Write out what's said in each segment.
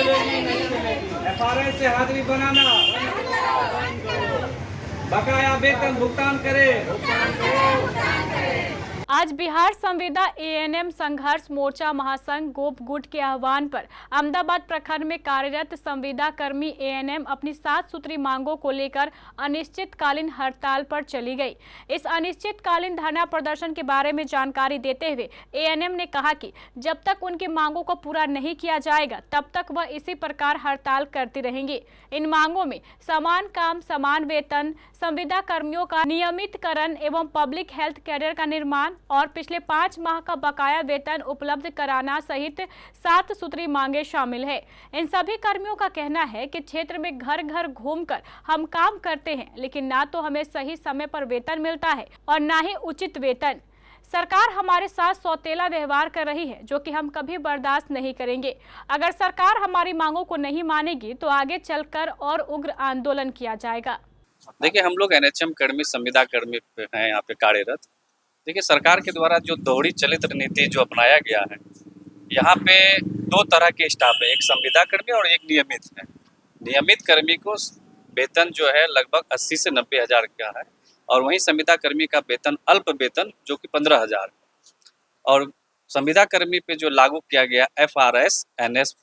FRS से हाजिरी बनाना, बकाया वेतन भुगतान करे। आज बिहार संविदा एएनएम संघर्ष मोर्चा महासंघ गोप गुट के आह्वान पर अहमदाबाद प्रखंड में कार्यरत संविदा कर्मी एएनएम अपनी 7 सूत्री मांगों को लेकर अनिश्चितकालीन हड़ताल पर चली गई। इस अनिश्चितकालीन धरना प्रदर्शन के बारे में जानकारी देते हुए एएनएम ने कहा कि जब तक उनकी मांगों को पूरा नहीं किया जाएगा तब तक वह इसी प्रकार हड़ताल करती रहेंगी। इन मांगों में समान काम समान वेतन, संविदा कर्मियों का नियमितकरण एवं पब्लिक हेल्थ कैरियर का निर्माण और पिछले 5 माह का बकाया वेतन उपलब्ध कराना सहित 7 सूत्री मांगे शामिल है। इन सभी कर्मियों का कहना है कि क्षेत्र में घर घर घूमकर हम काम करते हैं, लेकिन ना तो हमें सही समय पर वेतन मिलता है और ना ही उचित वेतन। सरकार हमारे साथ सौतेला व्यवहार कर रही है, जो कि हम कभी बर्दाश्त नहीं करेंगे। अगर सरकार हमारी मांगों को नहीं मानेगी तो आगे चलकर और उग्र आंदोलन किया जाएगा। देखिए, हम लोग एनएचएम कर्मी संविदा कर्मी हैं यहाँ पे कार्यरत। देखिए, सरकार के द्वारा जो दोहरी चलित नीति जो अपनाया गया है, यहाँ पे 2 तरह के स्टाफ है, एक संविदा कर्मी और एक नियमित है। नियमित कर्मी को वेतन जो है लगभग 80 से 90 हज़ार का है और वहीं संविदा कर्मी का वेतन अल्प वेतन जो कि 15,000 है। और संविदा कर्मी पे जो लागू किया गया FRS NS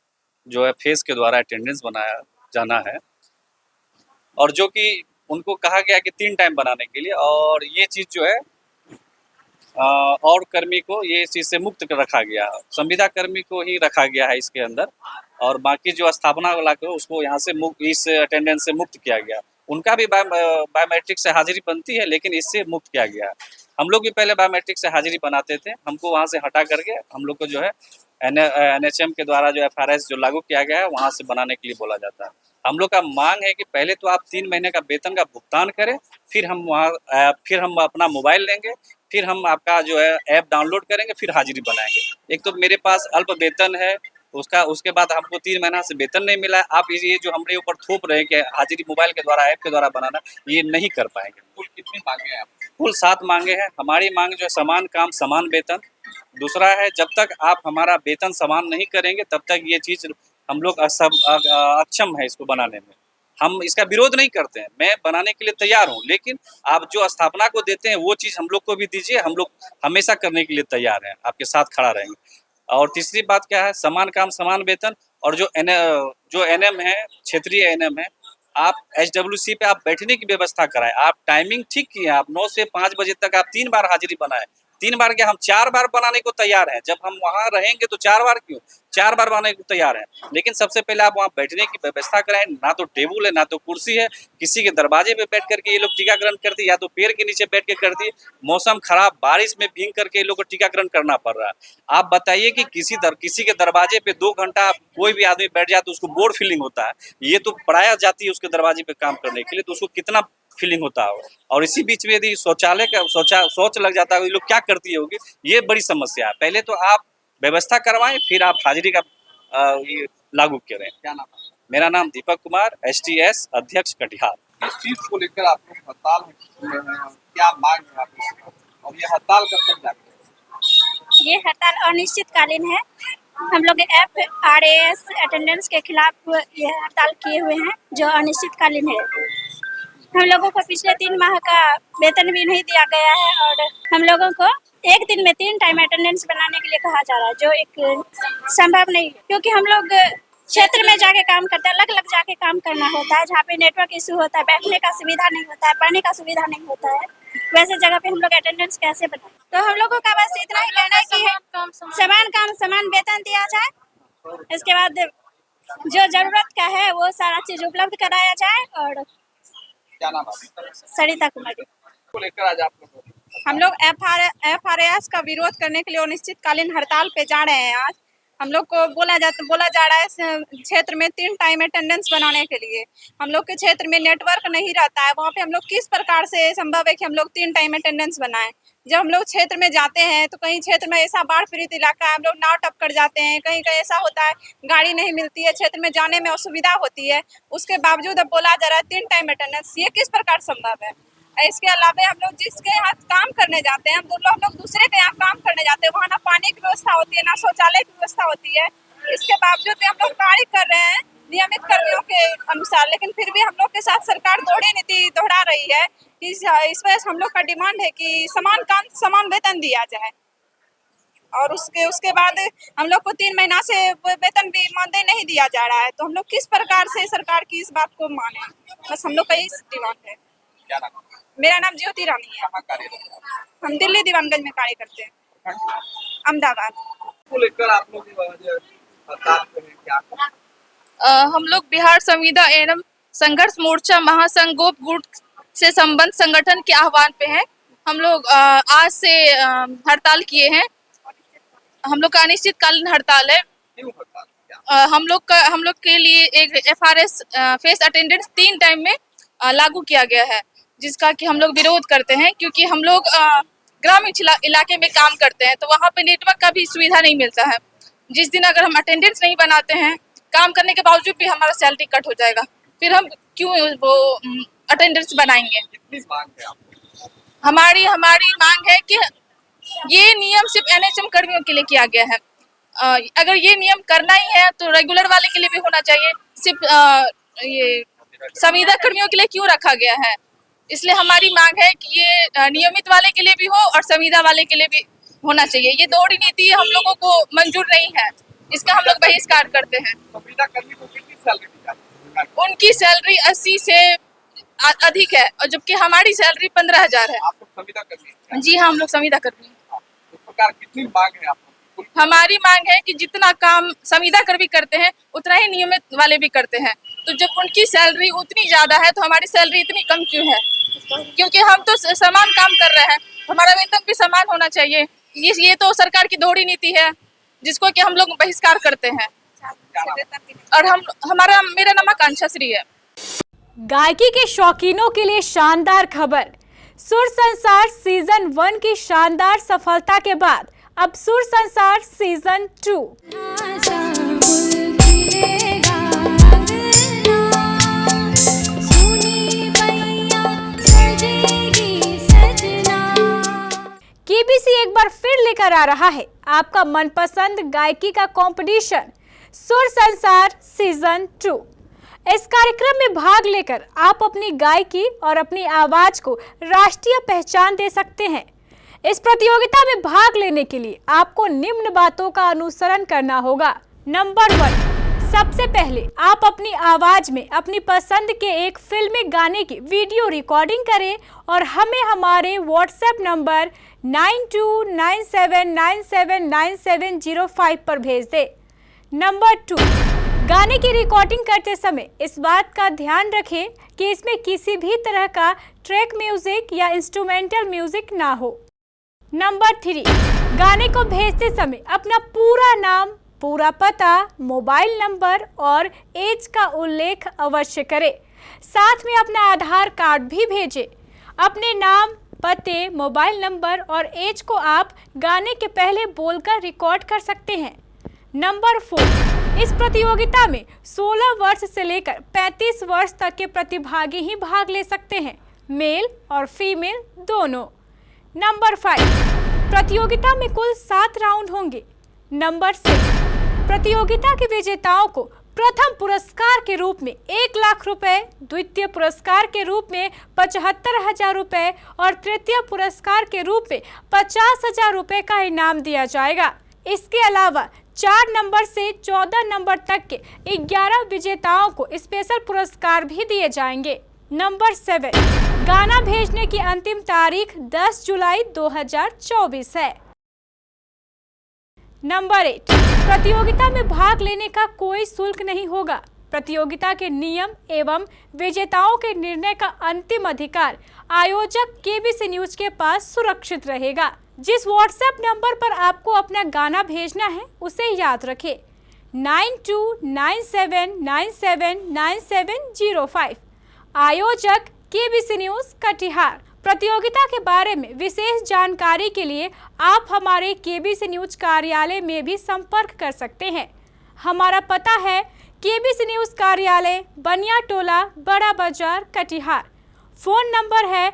जो है फेस के द्वारा अटेंडेंस बनाया जाना है और जो कि उनको कहा गया कि 3 टाइम बनाने के लिए, और ये चीज़ जो है और कर्मी को ये चीज़ से मुक्त रखा गया है। संविदा कर्मी को ही रखा गया है इसके अंदर और बाकी जो स्थापना वाला को उसको यहाँ से इस अटेंडेंस से मुक्त किया गया। उनका भी बायोमेट्रिक से हाजिरी बनती है, लेकिन इससे मुक्त किया गया है। हम लोग भी पहले बायोमेट्रिक से हाजिरी बनाते थे, हमको वहाँ से हटा करके हम लोग को जो है एनएचएम के द्वारा जो FRS जो लागू किया गया है वहाँ से बनाने के लिए बोला जाता है। हम लोग का मांग है कि पहले तो आप 3 महीने का वेतन का भुगतान करें, फिर हम अपना मोबाइल लेंगे, फिर हम आपका जो है ऐप डाउनलोड करेंगे, फिर हाजिरी बनाएंगे। एक तो मेरे पास अल्प वेतन है, उसके बाद हमको 3 महीना से वेतन नहीं मिला है। आप ये जो हमारे ऊपर थोप रहे हैं कि हाजिरी मोबाइल के द्वारा ऐप के द्वारा बनाना, ये नहीं कर पाएंगे। कुल कितनी मांगे हैं आप? कुल 7 मांगे हैं। हमारी मांग जो है समान काम समान वेतन। दूसरा है, जब तक आप हमारा वेतन समान नहीं करेंगे तब तक ये चीज़ हम लोग अक्षम है इसको बनाने में। हम इसका विरोध नहीं करते हैं, मैं बनाने के लिए तैयार हूँ, लेकिन आप जो स्थापना को देते हैं वो चीज़ हम लोग को भी दीजिए। हम लोग हमेशा करने के लिए तैयार हैं, आपके साथ खड़ा रहेंगे। और तीसरी बात क्या है, समान काम समान वेतन। और जो एनएम है, क्षेत्रीय एनएम है, आप HWC पे आप बैठने की व्यवस्था कराएं। आप टाइमिंग ठीक किए, आप 9 से 5 बजे तक आप 3 बार हाजिरी बनाएं। 3 बार क्या, हम 4 बार बनाने को तैयार हैं। जब हम वहाँ रहेंगे तो 4 बार क्यों, 4 बार बनाने को तैयार हैं, लेकिन सबसे पहले आप वहाँ बैठने की व्यवस्था कराएं। ना तो टेबल है, ना तो कुर्सी है, किसी के दरवाजे पे बैठ करके ये लोग टीकाकरण करते हैं, या तो पेड़ के नीचे बैठ के करती है। मौसम खराब, बारिश में भीग करके ये लोग को टीकाकरण करना पड़ रहा है। आप बताइए कि किसी के दरवाजे पे 2 घंटा कोई भी आदमी बैठ जाए तो उसको बोर फीलिंग होता है। ये तो पराया जाती है उसके दरवाजे पे काम करने के लिए, तो उसको कितना फीलिंग होता है। और इसी बीच में यदि शौचालय का शौच लग जाता है, ये लोग क्या करती होगी, ये बड़ी समस्या है। पहले तो आप व्यवस्था करवाएं, फिर आप हाजिरी का ये लागू करें। क्या नाम है? मेरा नाम दीपक कुमार, STS अध्यक्ष कटिहार। इस चीज को लेकर आप लोग हड़ताल में हैं, क्या मांग है आपकी और ये हड़ताल कब तक जाती है? ये हड़ताल अनिश्चितकालीन है। हम लोग FRS अटेंडेंस के खिलाफ ये हड़ताल किए हुए हैं, जो अनिश्चितकालीन है। हम लोगों को पिछले 3 माह का वेतन भी नहीं दिया गया है और हम लोगों को एक दिन में 3 टाइम अटेंडेंस बनाने के लिए कहा जा रहा है, जो एक संभव नहीं है, क्योंकि हम लोग क्षेत्र में जाके काम करते हैं, अलग अलग जाके काम करना होता है, जहाँ पे नेटवर्क इशू होता है, बैठने का सुविधा नहीं होता है, पानी का सुविधा नहीं होता है। वैसे जगह पे हम लोग अटेंडेंस कैसे बनाए? तो हम लोगों का बस इतना ही कहना है कि समान काम समान वेतन दिया जाए। इसके बाद जो जरूरत का है वो सारा चीज उपलब्ध कराया जाए। और क्या नाम है? सरिता कुमारी। को लेकर आज आप लोग हम लोग FRS का विरोध करने के लिए अनिश्चितकालीन हड़ताल पे जा रहे हैं। आज हम लोग को बोला जा रहा है क्षेत्र में 3 टाइम अटेंडेंस बनाने के लिए। हम लोग के क्षेत्र में नेटवर्क नहीं रहता है, वहाँ पे हम लोग किस प्रकार से संभव है कि हम लोग 3 टाइम अटेंडेंस बनाएं। जब हम लोग क्षेत्र में जाते हैं तो कहीं क्षेत्र में ऐसा बाढ़ पीड़ित इलाका है, हम लोग नाव टप कर जाते हैं, कहीं कहीं ऐसा होता है गाड़ी नहीं मिलती है, क्षेत्र में जाने में असुविधा होती है। उसके बावजूद अब बोला जा रहा है 3 टाइम अटेंडेंस, ये किस प्रकार संभव है? इसके अलावा हम लोग जिसके यहाँ काम करने जाते हैं, हम लोग दूसरे के यहाँ काम करने जाते हैं, वहाँ ना पानी की व्यवस्था होती है, ना शौचालय की व्यवस्था होती है, इसके बावजूद भी हम लोग कार्य कर रहे हैं नियमित कर्मियों के अनुसार, लेकिन फिर भी हम लोग के साथ सरकार दोहरी नीति दोहरा रही है। इस वजह से हम लोग का डिमांड है कि समान काम समान वेतन दिया जाए, और उसके बाद हम लोग को 3 महीना से वेतन भी मानदेय नहीं दिया जा रहा है। तो हम लोग किस प्रकार से सरकार की इस बात को माने, बस हम लोग का यही डिमांड है। क्या नाम है? मेरा नाम ज्योति रानी है। कहाँ कार्यरत हैं आप? हम दिल्ली दीवानगंज में कार्य करते हैं, अहमदाबाद। को लेकर आप लोग हड़ताल पे हैं, क्या हम लोग बिहार संविदा एवं संघर्ष मोर्चा महासंघ गोप गुट से संबंध संगठन के आह्वान पे हैं। हम लोग आज से हड़ताल किए हैं। हम लोग का अनिश्चितकालीन हड़ताल है। क्यों हड़ताल? क्या हम लोग के लिए एक FRS फेस अटेंडेंस 3 टाइम में लागू किया गया है, जिसका कि हम लोग विरोध करते हैं, क्योंकि हम लोग ग्रामीण इलाके में काम करते हैं, तो वहाँ पे नेटवर्क का भी सुविधा नहीं मिलता है। जिस दिन अगर हम अटेंडेंस नहीं बनाते हैं, काम करने के बावजूद भी हमारा सैलरी कट हो जाएगा, फिर हम क्यों वो अटेंडेंस बनाएंगे। कितनी मांग है आपको? हमारी मांग है कि ये नियम सिर्फ NHM कर्मियों के लिए किया गया है। अगर ये नियम करना ही है तो रेगुलर वाले के लिए भी होना चाहिए, सिर्फ ये संविदा कर्मियों के लिए क्यों रखा गया है। इसलिए हमारी मांग है कि ये नियमित वाले के लिए भी हो और संविदा वाले के लिए भी होना चाहिए। ये दोहरी नीति हम लोगों को मंजूर नहीं है, इसका हम लोग बहिष्कार करते हैं। संविदा कर्मी को कितनी सैलरी दी जाती है? उनकी सैलरी 80 से अधिक है, और जबकि हमारी सैलरी 15,000 है। आप लोग संविदा कर्मी हैं? जी हाँ, हम लोग संविदा कर्मी हैं। इस प्रकार कितनी मांग है आप लोग? हमारी मांग है कि जितना काम संविदा कर्मी करते हैं उतना ही नियमित वाले भी करते हैं। तो जब उनकी सैलरी उतनी ज्यादा है तो हमारी सैलरी इतनी कम क्यों है? क्योंकि हम तो समान काम कर रहे हैं, हमारा वेतन भी समान होना चाहिए। ये तो सरकार की दोहरी नीति है, जिसको कि हम लोग बहिष्कार करते हैं। और मेरा नाम आकांक्षा श्री है। गायकी के शौकीनों के लिए शानदार खबर। सुर संसार सीजन 1 की शानदार सफलता के बाद अब सुर संसार सीजन 2 केबीसी एक बार फिर लेकर आ रहा है आपका मनपसंद गायकी का कंपटीशन सुर संसार सीजन 2। इस कार्यक्रम में भाग लेकर आप अपनी गायकी और अपनी आवाज को राष्ट्रीय पहचान दे सकते हैं। इस प्रतियोगिता में भाग लेने के लिए आपको निम्न बातों का अनुसरण करना होगा। नंबर 1, सबसे पहले आप अपनी आवाज में अपनी पसंद के एक फिल्मी गाने की वीडियो रिकॉर्डिंग करें और हमें हमारे व्हाट्सएप नंबर 9297979705 पर भेज दें। नंबर 2, गाने की रिकॉर्डिंग करते समय इस बात का ध्यान रखें कि इसमें किसी भी तरह का ट्रैक म्यूजिक या इंस्ट्रूमेंटल म्यूजिक ना हो। नंबर 3, गाने को भेजते समय अपना पूरा नाम, पूरा पता, मोबाइल नंबर और एज का उल्लेख अवश्य करें। साथ में अपना आधार कार्ड भी भेजें। अपने नाम, पते, मोबाइल नंबर और एज को आप गाने के पहले बोलकर रिकॉर्ड कर सकते हैं। नंबर 4, इस प्रतियोगिता में 16 वर्ष से लेकर 35 वर्ष तक के प्रतिभागी ही भाग ले सकते हैं, मेल और फीमेल दोनों। नंबर 5, प्रतियोगिता में कुल 7 राउंड होंगे। नंबर 6, प्रतियोगिता के विजेताओं को प्रथम पुरस्कार के रूप में 1 लाख रुपए, द्वितीय पुरस्कार के रूप में 75,000 रुपए और तृतीय पुरस्कार के रूप में 50,000 रुपए का इनाम दिया जाएगा। इसके अलावा 4 नंबर से 14 नंबर तक के 11 विजेताओं को स्पेशल पुरस्कार भी दिए जाएंगे। नंबर 7, गाना भेजने की अंतिम तारीख 10 जुलाई 2024 है। नंबर 8, प्रतियोगिता में भाग लेने का कोई शुल्क नहीं होगा। प्रतियोगिता के नियम एवं विजेताओं के निर्णय का अंतिम अधिकार आयोजक केबीसी न्यूज के पास सुरक्षित रहेगा। जिस व्हाट्सएप नंबर पर आपको अपना गाना भेजना है उसे याद रखें, 9297979705। आयोजक केबीसी न्यूज कटिहार। प्रतियोगिता के बारे में विशेष जानकारी के लिए आप हमारे केबीसी न्यूज कार्यालय में भी संपर्क कर सकते हैं। हमारा पता है केबीसी न्यूज कार्यालय, बनिया टोला, बड़ा बाजार, कटिहार। फोन नंबर है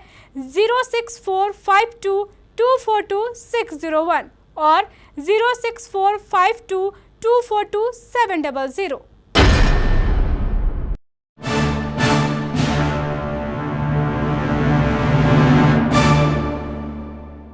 06452242601 और 06452 242700।